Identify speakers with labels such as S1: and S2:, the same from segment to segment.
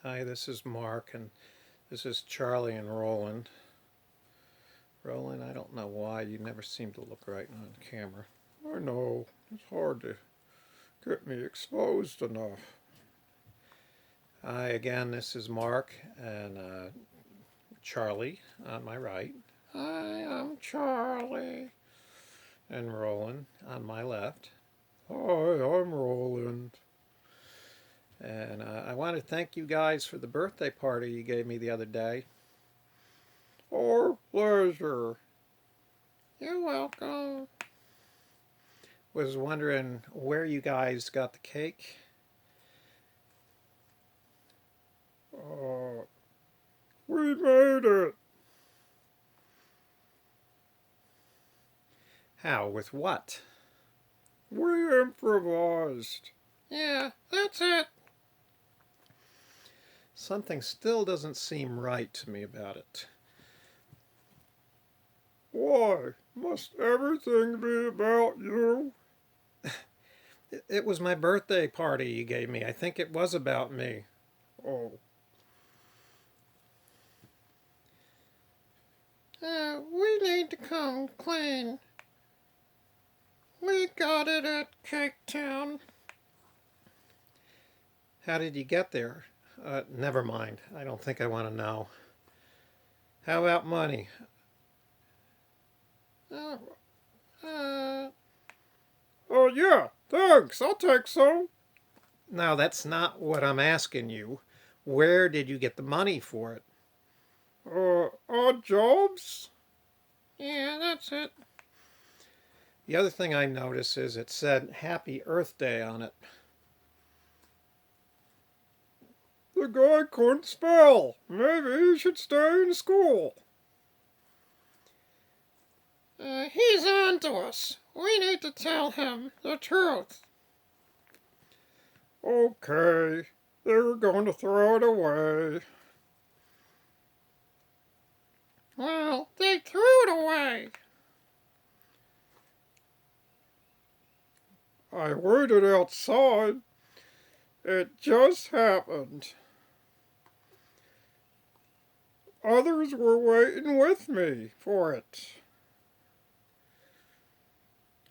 S1: Hi, this is Mark, and this is Charlie and Roland. Roland, I don't know why you never seem to look right on camera. I know, it's hard to get me exposed enough. Hi again, this is Mark, and Charlie on my right. Hi, I'm Charlie. And Roland on my left. Hi, I'm Roland. And I want to thank you guys for the birthday party you gave me the other day. Our pleasure. You're welcome. Was wondering where you guys got the cake. Uh, we made it. How? With what? We improvised. Yeah, that's it. Something still doesn't seem right to me about it. Why? Must everything be about you? It was my birthday party you gave me. I think it was about me. Oh. We need to come clean. We got it at Cake Town. How did you get there? Never mind. I don't think I want to know. How about money? Oh, yeah, thanks. I'll take some. No, that's not what I'm asking you. Where did you get the money for it? Odd jobs? Yeah, that's it. The other thing I noticed is it said Happy Earth Day on it. The guy couldn't spell. Maybe he should stay in school. He's on to us. We need to tell him the truth. Okay, they're going to throw it away. Well, they threw it away. I waited outside. It just happened. Others were waiting with me for it.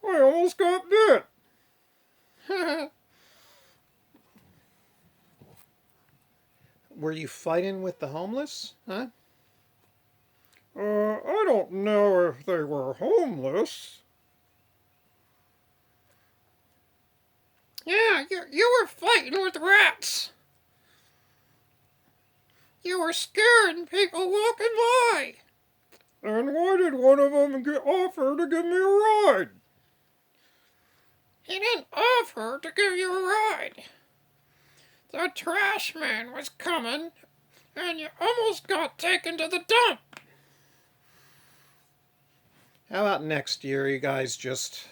S1: I almost got bit. Were you fighting with the homeless? Huh? I don't know if they were homeless. Yeah, you were fighting with rats. You were scaring people walking by. And why did one of them offer to give me a ride? He didn't offer to give you a ride. The trash man was coming, and you almost got taken to the dump. How about next year you guys just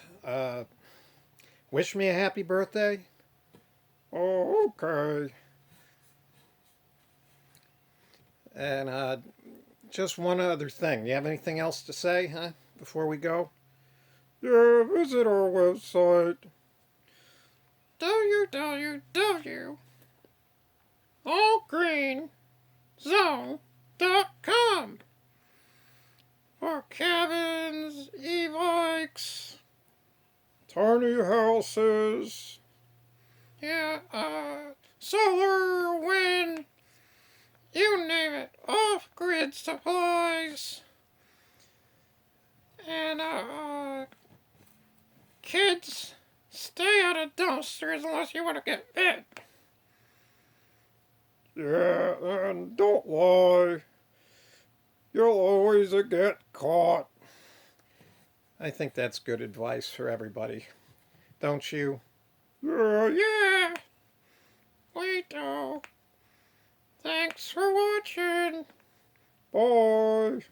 S1: wish me a happy birthday? Oh, okay. And just one other thing. You have anything else to say, huh, before we go? Yeah, visit our website. www.allgreenzone.com for cabins, e-bikes, tiny houses, yeah, solar, wind, you name it, off-grid supplies, and, kids, stay out of dumpsters unless you want to get bit. Yeah, and don't lie. You'll always get caught. I think that's good advice for everybody. Don't you? Yeah, we do. Thanks for watching. Bye.